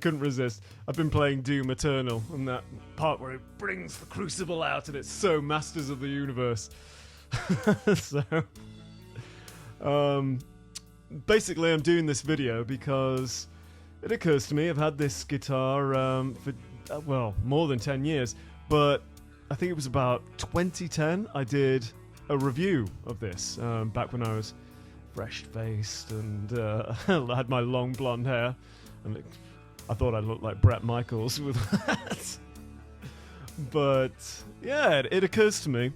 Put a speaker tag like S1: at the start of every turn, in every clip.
S1: couldn't resist. I've been playing Doom Eternal, and that part where it brings the Crucible out, and it's so Masters of the Universe. So, basically, I'm doing this video because it occurs to me I've had this guitar for, well, more than 10 years, but I think it was about 2010 I did a review of this, back when I was fresh-faced and I had my long blonde hair, and I thought I looked like Bret Michaels with that. But yeah, it occurs to me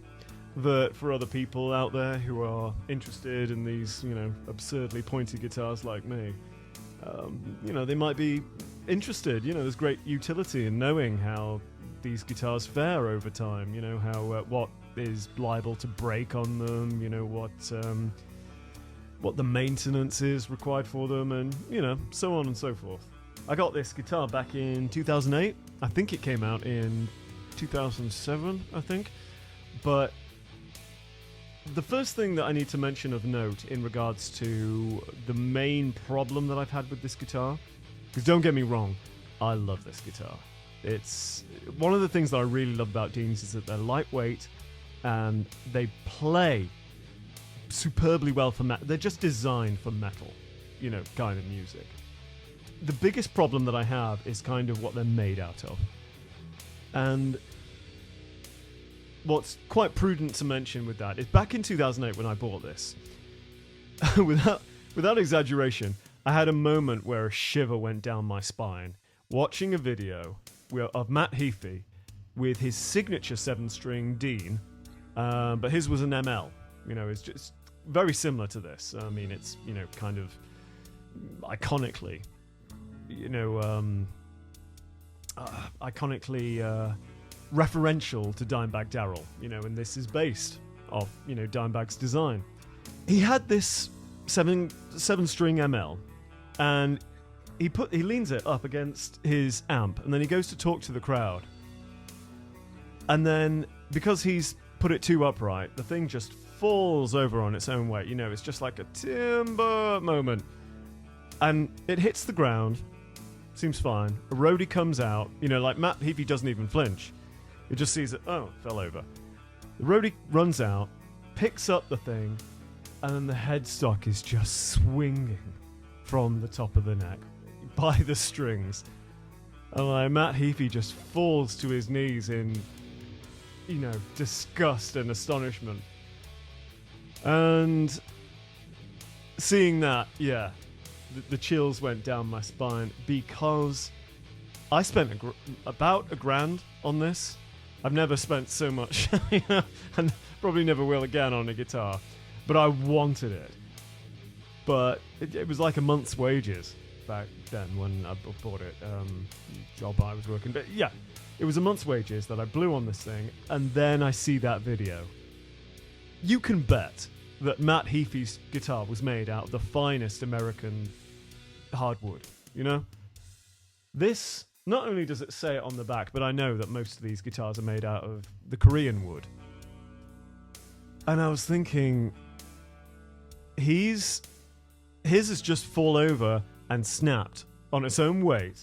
S1: that for other people out there who are interested in these, you know, absurdly pointy guitars like me, you know, they might be interested. You know, there's great utility in knowing how these guitars fare over time. You know, how what is liable to break on them. You know, what the maintenance is required for them, and you know, so on and so forth. I got this guitar back in 2008. I think it came out in 2007, I think. But the first thing that I need to mention of note in regards to the main problem that I've had with this guitar, because don't get me wrong, I love this guitar. It's one of the things that I really love about Deans is that they're lightweight and they play superbly well for metal. They're just designed for metal, you know, kind of music. The biggest problem that I have is kind of what they're made out of. And what's quite prudent to mention with that is back in 2008 when I bought this, without exaggeration, I had a moment where a shiver went down my spine watching a video of Matt Heafy with his signature 7-string Dean, but his was an ML. You know, it's just very similar to this. I mean, it's, you know, kind of iconically, you know, referential to Dimebag Darrell, you know, and this is based off, you know, Dimebag's design. He had this seven-string ML, and he leans it up against his amp, and then he goes to talk to the crowd. And then, because he's put it too upright, the thing just falls over on its own weight. You know, it's just like a timber moment. And it hits the ground, seems fine. A roadie comes out, you know, like Matt Heafy doesn't even flinch. He just sees it, oh, it fell over. The roadie runs out, picks up the thing, and then the headstock is just swinging from the top of the neck by the strings. And like, Matt Heafy just falls to his knees in, you know, disgust and astonishment. And seeing that, yeah, the chills went down my spine, because I spent about $1,000 on this. I've never spent so much, you know, and probably never will again on a guitar, but I wanted it. But it was like a month's wages back then when I bought it, job I was working. But yeah, it was a month's wages that I blew on this thing, and then I see that video. You can bet that Matt Heafy's guitar was made out of the finest American hardwood, you know? This, not only does it say it on the back, but I know that most of these guitars are made out of the Korean wood. And I was thinking, his has just fall over and snapped on its own weight.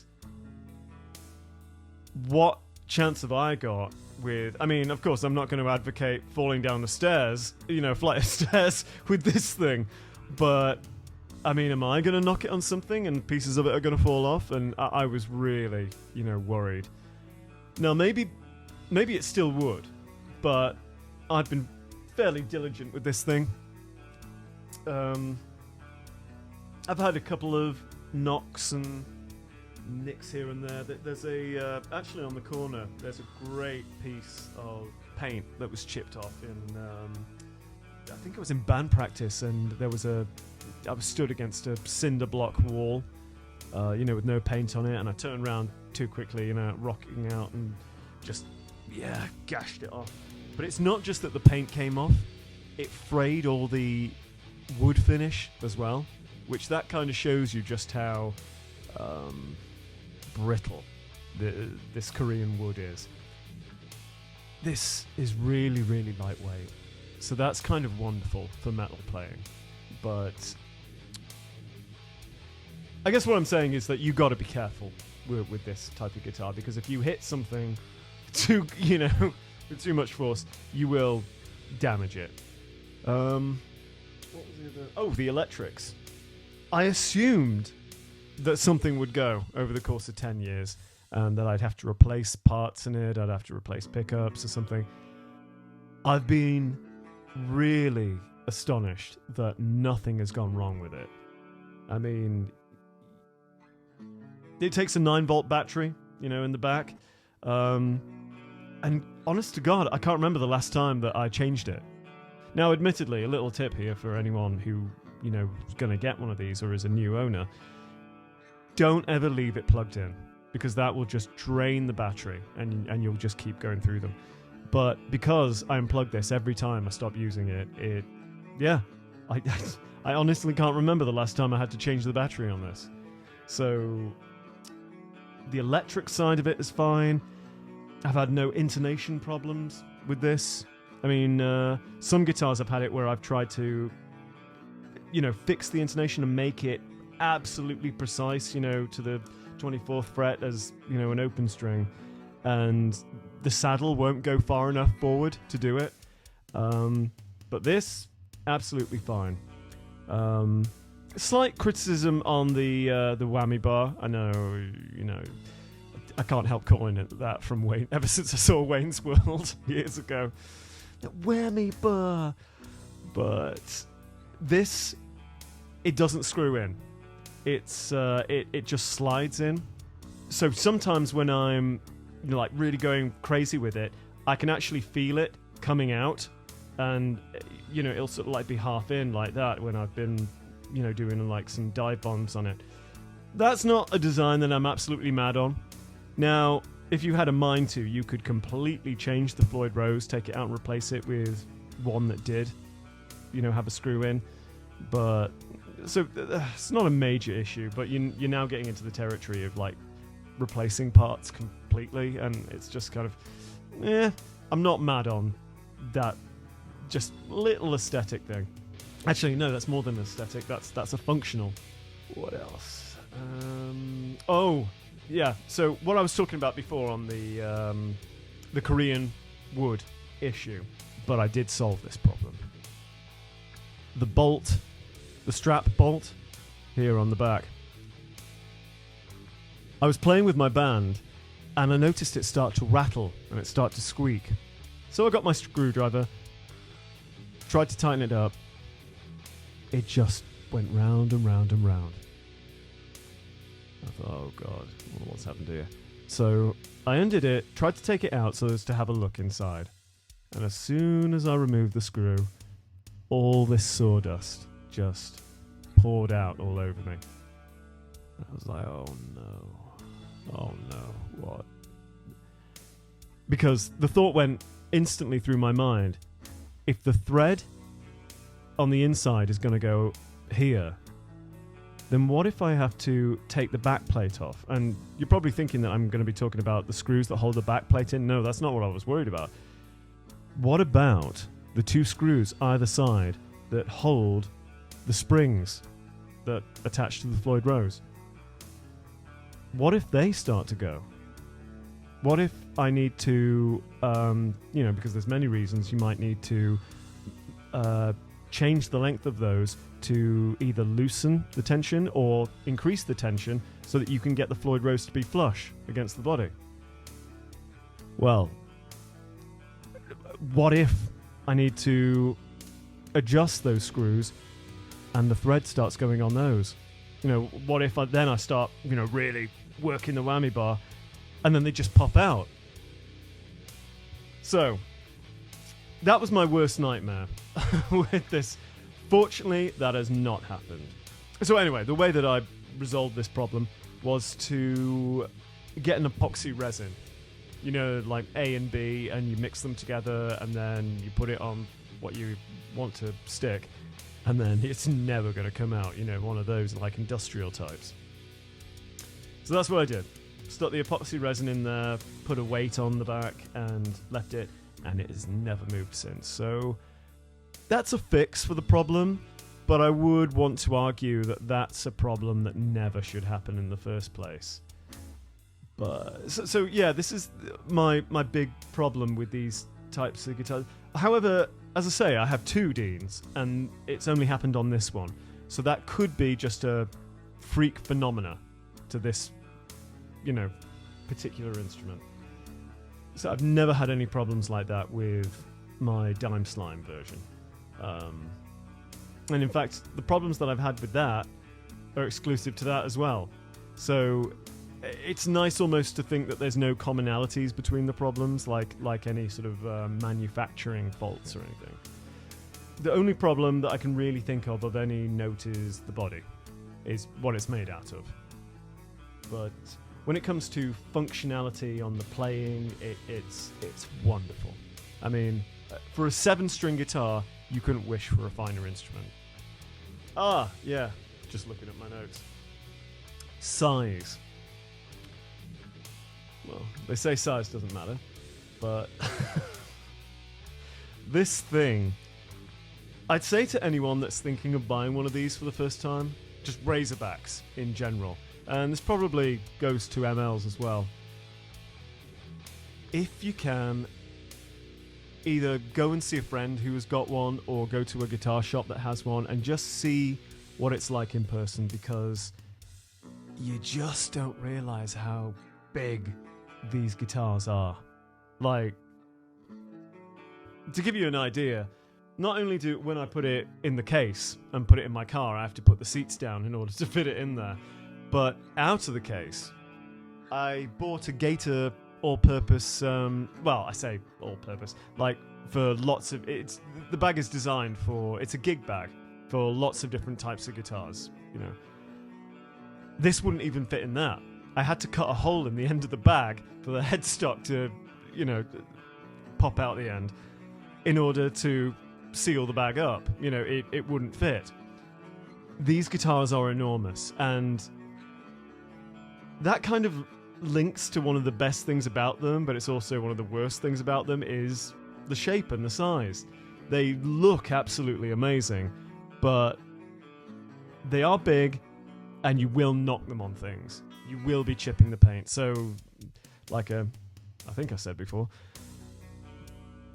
S1: What chance have I got with, I mean, of course, I'm not going to advocate falling down the stairs, you know, flight of stairs with this thing, but I mean, am I going to knock it on something and pieces of it are going to fall off? And I was really, you know, worried. Now, maybe it still would, but I've been fairly diligent with this thing. I've had a couple of knocks and nicks here and there. There's actually on the corner, there's a great piece of paint that was chipped off in, I think it was in band practice, and I was stood against a cinder block wall, you know, with no paint on it, and I turned around too quickly, you know, rocking out, and just, yeah, gashed it off. But it's not just that the paint came off, it frayed all the wood finish as well, which that kind of shows you just how brittle this Korean wood is. This is really, really lightweight, so that's kind of wonderful for metal playing. But I guess what I'm saying is that you got to be careful with this type of guitar, because if you hit something too, you know, with too much force, you will damage it. What was the other? Oh, the electrics. I assumed that something would go over the course of 10 years, and that I'd have to replace parts in it, I'd have to replace pickups or something. I've been really astonished that nothing has gone wrong with it. I mean, it takes a 9-volt battery, you know, in the back. And honest to God, I can't remember the last time that I changed it. Now, admittedly, a little tip here for anyone who, you know, is going to get one of these or is a new owner. Don't ever leave it plugged in, because that will just drain the battery and you'll just keep going through them. But because I unplug this every time I stop using it, I honestly can't remember the last time I had to change the battery on this. So the electric side of it is fine. I've had no intonation problems with this. I mean, some guitars I've had it where I've tried to, you know, fix the intonation and make it absolutely precise, you know, to the 24th fret as, you know, an open string, and the saddle won't go far enough forward to do it. But this, absolutely fine. Slight criticism on the whammy bar. I know, you know, I can't help calling it that from Wayne ever since I saw Wayne's World years ago. The whammy bar. But this, it doesn't screw in. It's it just slides in. So sometimes when I'm, you know, like really going crazy with it, I can actually feel it coming out, and you know, it'll sort of like be half in like that when I've been, you know, doing like some dive bombs on it. That's not a design that I'm absolutely mad on. Now, if you had a mind to, you could completely change the Floyd Rose, take it out and replace it with one that did, you know, have a screw in. But so it's not a major issue, but you're now getting into the territory of like replacing parts completely, and it's just kind of, I'm not mad on that just little aesthetic thing. Actually, no, that's more than aesthetic. That's a functional. What else? Oh, yeah. So what I was talking about before on the Korean wood issue, but I did solve this problem. The bolt, the strap bolt here on the back. I was playing with my band, and I noticed it start to rattle and it start to squeak. So I got my screwdriver, tried to tighten it up. It just went round and round and round. I thought, oh God, what's happened here? So I undid it, tried to take it out so as to have a look inside. And as soon as I removed the screw, all this sawdust just poured out all over me. I was like, oh no, what? Because the thought went instantly through my mind, if the thread on the inside is going to go here, then what if I have to take the back plate off? And you're probably thinking that I'm going to be talking about the screws that hold the back plate in. No, that's not what I was worried about. What about the two screws either side that hold the springs that attach to the Floyd Rose? What if they start to go? What if I need to, because there's many reasons you might need to change the length of those to either loosen the tension or increase the tension so that you can get the Floyd Rose to be flush against the body. Well, what if I need to adjust those screws and the thread starts going on those? You know, what if I start, really working the whammy bar and then they just pop out? So, that was my worst nightmare with this. Fortunately, that has not happened. So anyway, the way that I resolved this problem was to get an epoxy resin. You know, like A and B, and you mix them together, and then you put it on what you want to stick, and then it's never going to come out. You know, one of those like industrial types. So that's what I did. Stuck the epoxy resin in there, put a weight on the back, and left it, and it has never moved since. So that's a fix for the problem, but I would want to argue that that's a problem that never should happen in the first place. But so yeah, this is my big problem with these types of guitars. However, as I say, I have 2 Deans, and it's only happened on this one, so that could be just a freak phenomena to this, particular instrument. So I've never had any problems like that with my Dime Slime version. And in fact, the problems that I've had with that are exclusive to that as well. So it's nice almost to think that there's no commonalities between the problems, like any sort of manufacturing faults or anything. The only problem that I can really think of any note is the body, is what it's made out of. But when it comes to functionality on the playing, it's wonderful. I mean, for a 7-string guitar, you couldn't wish for a finer instrument. Ah, yeah, just looking at my notes. Size. Well, they say size doesn't matter, but this thing, I'd say to anyone that's thinking of buying one of these for the first time, just Razorbacks in general, and this probably goes to MLs as well. If you can, either go and see a friend who has got one or go to a guitar shop that has one and just see what it's like in person, because you just don't realize how big these guitars are. Like, to give you an idea, not only do when I put it in the case and put it in my car, I have to put the seats down in order to fit it in there, but out of the case, I bought a Gator all-purpose, well, I say all-purpose, like for lots of, the bag is designed for, it's a gig bag for lots of different types of guitars, This wouldn't even fit in that. I had to cut a hole in the end of the bag for the headstock to, pop out the end in order to seal the bag up. It wouldn't fit. These guitars are enormous, and that kind of links to one of the best things about them, but it's also one of the worst things about them is the shape and the size. They look absolutely amazing, but they are big, and you will knock them on things. You will be chipping the paint. So, I think I said before,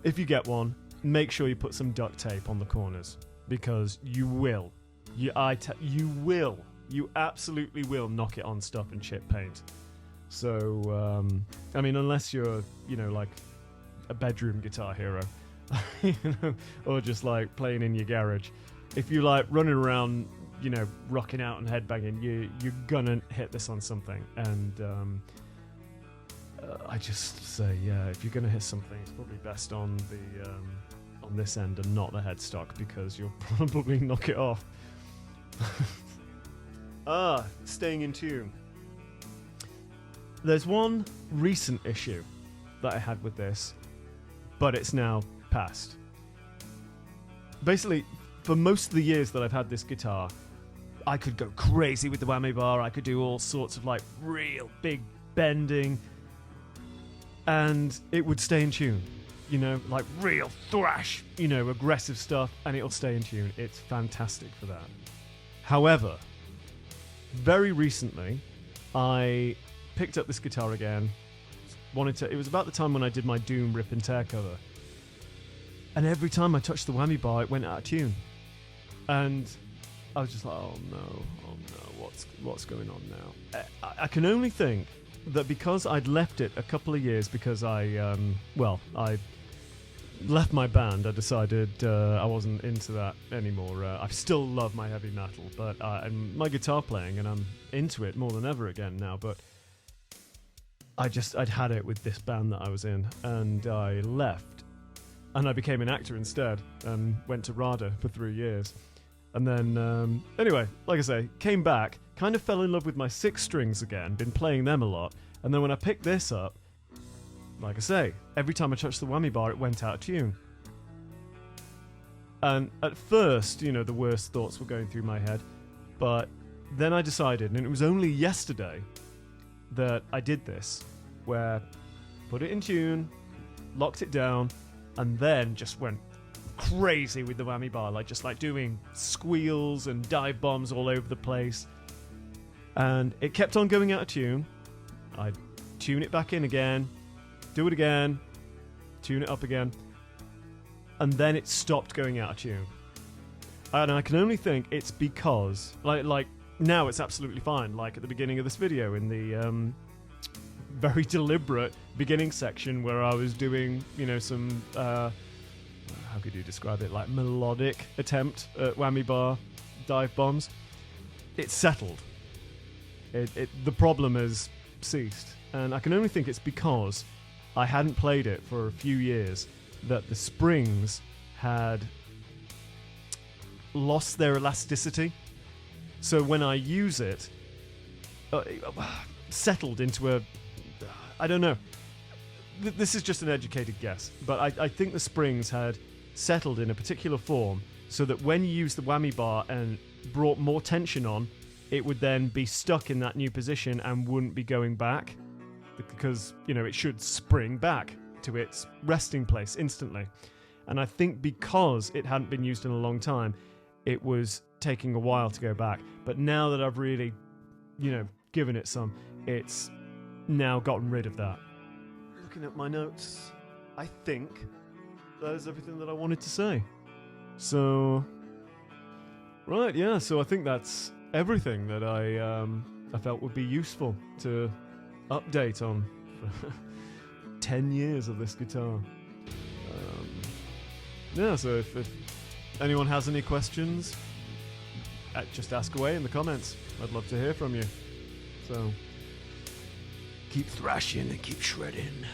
S1: if you get one, make sure you put some duct tape on the corners, because you will. You absolutely will knock it on stuff and chip paint. So, unless you're, like a bedroom guitar hero, or just like playing in your garage. If you like running around, rocking out and headbanging, you're gonna hit this on something. And I just say, yeah, if you're gonna hit something, it's probably best on the on this end and not the headstock, because you'll probably knock it off. Staying in tune. There's one recent issue that I had with this, but it's now past. Basically, for most of the years that I've had this guitar, I could go crazy with the whammy bar, I could do all sorts of like real big bending, and it would stay in tune. Like real thrash, aggressive stuff, and it'll stay in tune. It's fantastic for that. However, very recently, I picked up this guitar again. It was about the time when I did my Doom Rip and Tear cover. And every time I touched the whammy bar, it went out of tune. And I was just like, oh no, what's going on now? I can only think that because I'd left it a couple of years, because I left my band, I decided I wasn't into that anymore. I still love my heavy metal, but and my guitar playing, and I'm into it more than ever again now, but I'd had it with this band that I was in, and I left, and I became an actor instead, and went to RADA for 3 years. And then, anyway, like I say, came back, kind of fell in love with my 6 strings again, been playing them a lot, and then when I picked this up, like I say, every time I touched the whammy bar, it went out of tune. And at first, the worst thoughts were going through my head, but then I decided, and it was only yesterday that I did this, where put it in tune, locked it down, and then just went crazy with the whammy bar, just doing squeals and dive bombs all over the place. And it kept on going out of tune. I tune it back in again, do it again, tune it up again, and then it stopped going out of tune. And I can only think it's because, like now it's absolutely fine. Like at the beginning of this video, in the very deliberate beginning section where I was doing, you know, some how could you describe it? Like melodic attempt at whammy bar dive bombs. It's settled. The problem has ceased, and I can only think it's because I hadn't played it for a few years, that the springs had lost their elasticity. So when I use it, settled into a, I don't know. This is just an educated guess, but I think the springs had settled in a particular form so that when you use the whammy bar and brought more tension on, it would then be stuck in that new position and wouldn't be going back, because, you know, it should spring back to its resting place instantly. And I think because it hadn't been used in a long time, it was taking a while to go back. But now that I've really, you know, given it some, it's now gotten rid of that. Looking at my notes, I think that is everything that I wanted to say. So, right, yeah, so I think that's everything that I felt would be useful to update on 10 years of this guitar. Yeah, so if anyone has any questions, just ask away in the comments. I'd love to hear from you. So, keep thrashing and keep shredding.